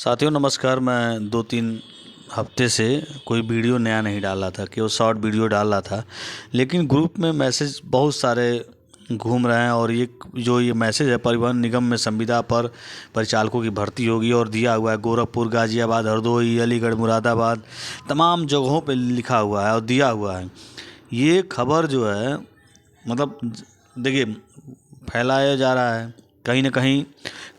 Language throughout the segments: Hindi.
साथियों नमस्कार। मैं 2-3 हफ्ते से कोई वीडियो नया नहीं डाल रहा था, केवल शॉर्ट वीडियो डाल रहा था। लेकिन ग्रुप में मैसेज बहुत सारे घूम रहे हैं और ये मैसेज है, परिवहन निगम में संविदा पर परिचालकों की भर्ती होगी और दिया हुआ है गोरखपुर, गाजियाबाद, हरदोई, अलीगढ़, मुरादाबाद, तमाम जगहों पे लिखा हुआ है और दिया हुआ है। ये खबर जो है मतलब देखिए फैलाया जा रहा है, कहीं ना कहीं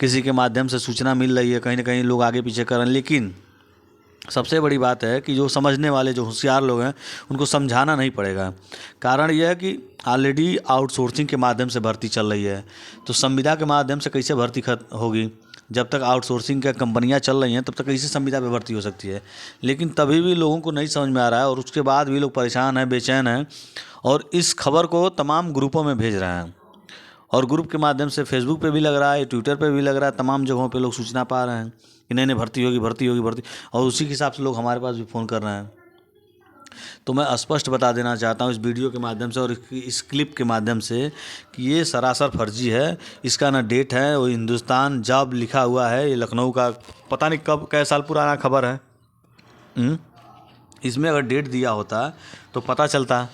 किसी के माध्यम से सूचना मिल रही है, कहीं ना कहीं लोग आगे पीछे कर रहे हैं। लेकिन सबसे बड़ी बात है कि जो समझने वाले, जो होशियार लोग हैं, उनको समझाना नहीं पड़ेगा। कारण यह है कि ऑलरेडी आउटसोर्सिंग के माध्यम से भर्ती चल रही है, तो संविदा के माध्यम से कैसे भर्ती होगी? जब तक आउटसोर्सिंग का कंपनियां चल रही हैं तब तक कैसे संविदा पे भर्ती हो सकती है? लेकिन तभी भी लोगों को नहीं समझ में आ रहा है और उसके बाद भी लोग परेशान हैं, बेचैन हैं और इस खबर को तमाम ग्रुपों में भेज रहे हैं। और ग्रुप के माध्यम से फेसबुक पे भी लग रहा है, ट्विटर पे भी लग रहा है, तमाम जगहों पे लोग सूचना पा रहे हैं कि नहीं नहीं भर्ती होगी, भर्ती होगी, भर्ती। और उसी के हिसाब से लोग हमारे पास भी फ़ोन कर रहे हैं। तो मैं स्पष्ट बता देना चाहता हूँ इस वीडियो के माध्यम से और इस क्लिप के माध्यम से कि ये सरासर फर्जी है। इसका ना डेट है, वो हिंदुस्तान जॉब लिखा हुआ है, ये लखनऊ का पता नहीं कब कै साल पुराना खबर है। इसमें अगर डेट दिया होता तो पता चलता।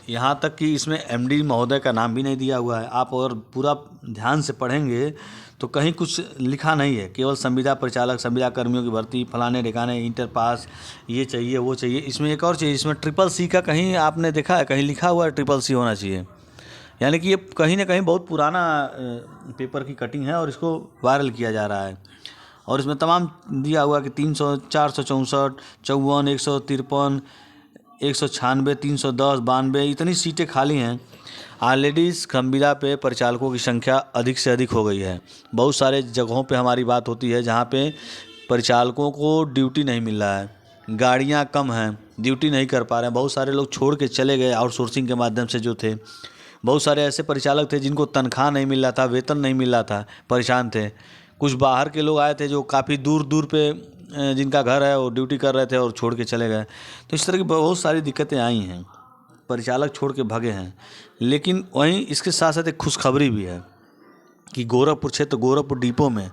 यहाँ तक कि इसमें एमडी महोदय का नाम भी नहीं दिया हुआ है। आप अगर पूरा ध्यान से पढ़ेंगे तो कहीं कुछ लिखा नहीं है, केवल संविदा परिचालक, संविदा कर्मियों की भर्ती, फलाने ढिकाने, इंटर पास, ये चाहिए वो चाहिए। इसमें एक और चाहिए, इसमें CCC का कहीं आपने देखा है? कहीं लिखा हुआ है CCC होना चाहिए। यानी कि ये कहीं ना कहीं बहुत पुराना पेपर की कटिंग है और इसको वायरल किया जा रहा है। और इसमें तमाम दिया हुआ कि 300, 464, 54, 153, 196, 310, 92 इतनी सीटें खाली हैं। ऑलरेडी संविदा पे परिचालकों की संख्या अधिक से अधिक हो गई है। बहुत सारे जगहों पे हमारी बात होती है जहाँ पे परिचालकों को ड्यूटी नहीं मिल रहा है, गाड़ियाँ कम हैं, ड्यूटी नहीं कर पा रहे हैं। बहुत सारे लोग छोड़ के चले गए आउटसोर्सिंग के माध्यम से जो थे। बहुत सारे ऐसे परिचालक थे जिनको तनख्वाह नहीं मिल रहा था, वेतन नहीं मिल रहा था, परेशान थे। कुछ बाहर के लोग आए थे जो काफ़ी दूर दूर पे जिनका घर है वो ड्यूटी कर रहे थे और छोड़ के चले गए। तो इस तरह की बहुत सारी दिक्कतें आई हैं, परिचालक छोड़ के भागे हैं। लेकिन वहीं इसके साथ साथ एक खुशखबरी भी है कि गोरखपुर क्षेत्र, गोरखपुर डिपो में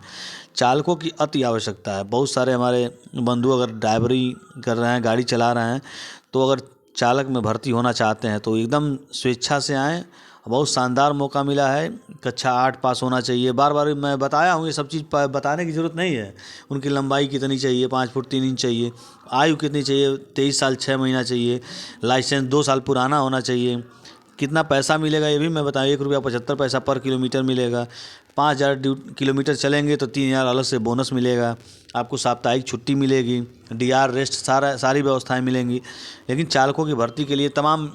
चालकों की अति आवश्यकता है। बहुत सारे हमारे बंधु अगर ड्राइवरी कर रहे हैं, गाड़ी चला रहे हैं, तो अगर चालक में भर्ती होना चाहते हैं तो एकदम स्वेच्छा से आएँ। बहुत शानदार मौका मिला है। कक्षा 8 पास होना चाहिए। बार बार मैं बताया हूँ, ये सब चीज़ बताने की ज़रूरत नहीं है। उनकी लंबाई कितनी चाहिए? 5 फुट 3 इंच चाहिए। आयु कितनी चाहिए? 23 साल 6 महीना चाहिए। लाइसेंस 2 साल पुराना होना चाहिए। कितना पैसा मिलेगा ये भी मैं बताऊँ, ₹1.75 पर किलोमीटर मिलेगा। 5000 किलोमीटर चलेंगे तो 3000 अलग से बोनस मिलेगा। आपको साप्ताहिक छुट्टी मिलेगी, DR रेस्ट, सारी व्यवस्थाएं मिलेंगी। लेकिन चालकों की भर्ती के लिए तमाम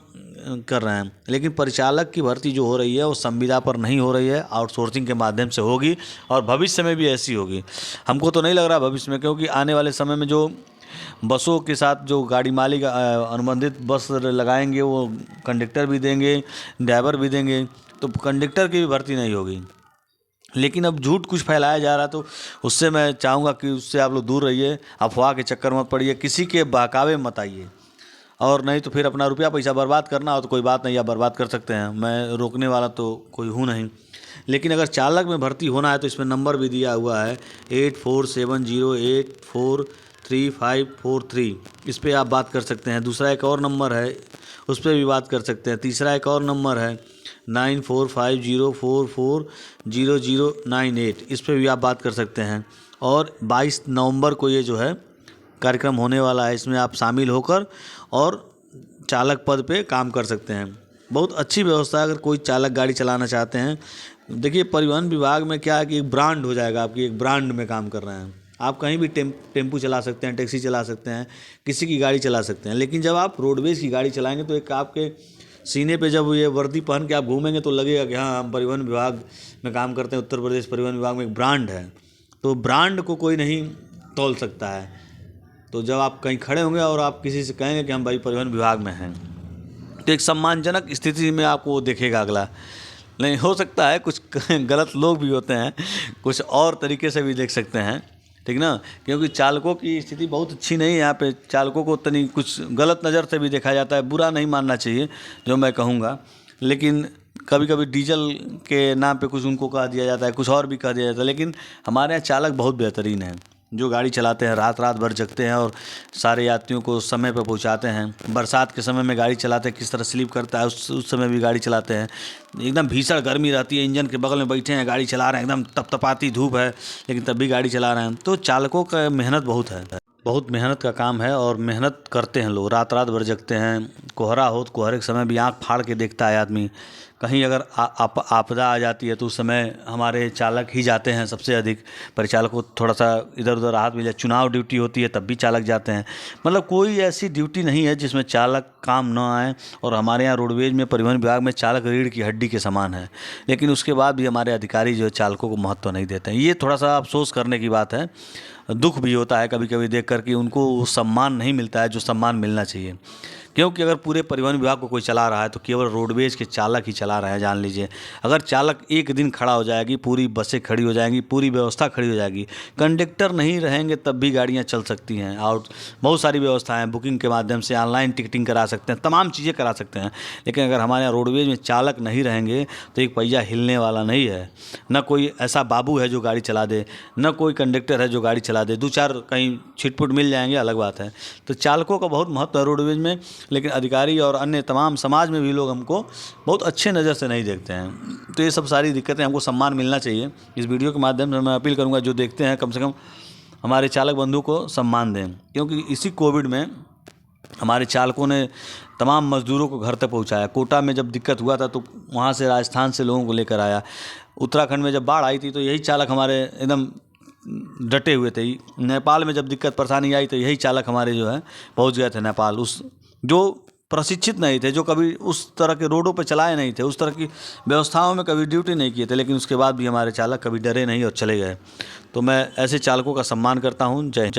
कर रहे हैं। लेकिन परिचालक की भर्ती जो हो रही है वो संविदा पर नहीं हो रही है, आउटसोर्सिंग के माध्यम से होगी और भविष्य में भी ऐसी होगी। हमको तो नहीं लग रहा भविष्य में, क्योंकि आने वाले समय में जो बसों के साथ जो गाड़ी मालिक अनुबंधित बस लगाएंगे वो कंडक्टर भी देंगे, ड्राइवर भी देंगे, तो कंडक्टर की भी भर्ती नहीं होगी। लेकिन अब झूठ कुछ फैलाया जा रहा है, तो उससे मैं चाहूँगा कि उससे आप लोग दूर रहिए, अफवाह के चक्कर मत पड़िए, किसी के बहकावे मत आइए। और नहीं तो फिर अपना रुपया पैसा बर्बाद करना हो तो कोई बात नहीं, आप बर्बाद कर सकते हैं, मैं रोकने वाला तो कोई हूँ नहीं। लेकिन अगर चालक में भर्ती होना है तो इसमें नंबर भी दिया हुआ है 8470843543। इस पर आप बात कर सकते हैं। दूसरा एक और नंबर है, उस पर भी बात कर सकते हैं। तीसरा एक और नंबर है 9450440098, इस पर भी आप बात कर सकते हैं। और 22 नवंबर को ये जो है कार्यक्रम होने वाला है, इसमें आप शामिल होकर और चालक पद पे काम कर सकते हैं। बहुत अच्छी व्यवस्था है अगर कोई चालक गाड़ी चलाना चाहते हैं। देखिए परिवहन विभाग में क्या है कि एक ब्रांड हो जाएगा, आपकी एक ब्रांड में काम कर रहे हैं। आप कहीं भी टेम्पू चला सकते हैं, टैक्सी चला सकते हैं, किसी की गाड़ी चला सकते हैं। लेकिन जब आप रोडवेज़ की गाड़ी चलाएंगे तो एक आपके सीने पे जब ये वर्दी पहन के आप घूमेंगे तो लगेगा कि हाँ हम परिवहन विभाग में काम करते हैं। उत्तर प्रदेश परिवहन विभाग में एक ब्रांड है, तो ब्रांड को कोई नहीं तोल सकता है। तो जब आप कहीं खड़े होंगे और आप किसी से कहेंगे कि हम भाई परिवहन विभाग में हैं, तो एक सम्मानजनक स्थिति में आपको देखेगा अगला। नहीं हो सकता है कुछ गलत लोग भी होते हैं, कुछ और तरीके से भी देख सकते हैं, ठीक ना? क्योंकि चालकों की स्थिति बहुत अच्छी नहीं है यहाँ पे। चालकों को तनी कुछ गलत नज़र से भी देखा जाता है। बुरा नहीं मानना चाहिए जो मैं कहूँगा, लेकिन कभी कभी डीजल के नाम पे कुछ उनको कह दिया जाता है, कुछ और भी कह दिया जाता है। लेकिन हमारे यहाँ चालक बहुत बेहतरीन है। जो गाड़ी चलाते हैं, रात रात भर जगते हैं और सारे यात्रियों को समय पर पहुंचाते हैं। बरसात के समय में गाड़ी चलाते हैं, किस तरह स्लिप करता है उस समय भी गाड़ी चलाते हैं। एकदम भीषण गर्मी रहती है, इंजन के बगल में बैठे हैं, गाड़ी चला रहे हैं, एकदम तपतपाती धूप है, लेकिन तब भी गाड़ी चला रहे हैं। तो चालकों का मेहनत बहुत है, बहुत मेहनत का काम है और मेहनत करते हैं लोग, रात रात भर जगते हैं। कोहरा हो तो कोहरे के समय भी आँख फाड़ के देखता है आदमी। कहीं अगर आपदा आ जाती है तो उस समय हमारे चालक ही जाते हैं सबसे अधिक। परिचालक को थोड़ा सा इधर उधर राहत मिले, चुनाव ड्यूटी होती है तब भी चालक जाते हैं। मतलब कोई ऐसी ड्यूटी नहीं है जिसमें चालक काम न आए। और हमारे यहाँ रोडवेज में, परिवहन विभाग में चालक रीढ़ की हड्डी के समान है, लेकिन उसके बाद भी हमारे अधिकारी जो है चालकों को महत्व नहीं देते हैं। ये थोड़ा सा अफसोस करने की बात है। दुख भी होता है कभी कभी देख कर कि उनको वो सम्मान नहीं मिलता है जो सम्मान मिलना चाहिए। क्योंकि अगर पूरे परिवहन विभाग को कोई चला रहा है तो केवल रोडवेज के चालक ही चला रहे हैं, जान लीजिए। अगर चालक एक दिन खड़ा हो जाएगी, पूरी बसें खड़ी हो जाएंगी, पूरी व्यवस्था खड़ी हो जाएगी। कंडक्टर नहीं रहेंगे तब भी गाड़ियां चल सकती हैं और बहुत सारी व्यवस्थाएं बुकिंग के माध्यम से ऑनलाइन टिकटिंग करा सकते हैं, तमाम चीज़ें करा सकते हैं। लेकिन अगर हमारे यहाँ रोडवेज में चालक नहीं रहेंगे तो एक पहिया हिलने वाला नहीं है। न कोई ऐसा बाबू है जो गाड़ी चला दे, न कोई कंडक्टर है जो गाड़ी चला दे। दो चार कहीं छिटपुट मिल जाएंगे, अलग बात है। तो चालकों का बहुत महत्व है रोडवेज में, लेकिन अधिकारी और अन्य तमाम समाज में भी लोग हमको बहुत अच्छे नज़र से नहीं देखते हैं। तो ये सब सारी दिक्कतें, हमको सम्मान मिलना चाहिए। इस वीडियो के माध्यम से मैं अपील करूंगा जो देखते हैं कम से कम हमारे चालक बंधु को सम्मान दें, क्योंकि इसी कोविड में हमारे चालकों ने तमाम मज़दूरों को घर तक पहुंचाया। कोटा में जब दिक्कत हुआ था तो वहाँ से राजस्थान से लोगों को लेकर आया। उत्तराखंड में जब बाढ़ आई थी तो यही चालक हमारे एकदम डटे हुए थे। नेपाल में जब दिक्कत परेशानी आई तो यही चालक हमारे जो है पहुंच गए थे नेपाल। उस जो प्रशिक्षित नहीं थे, जो कभी उस तरह के रोडों पर चलाए नहीं थे, उस तरह की व्यवस्थाओं में कभी ड्यूटी नहीं किए थे, लेकिन उसके बाद भी हमारे चालक कभी डरे नहीं और चले गए। तो मैं ऐसे चालकों का सम्मान करता हूँ। जय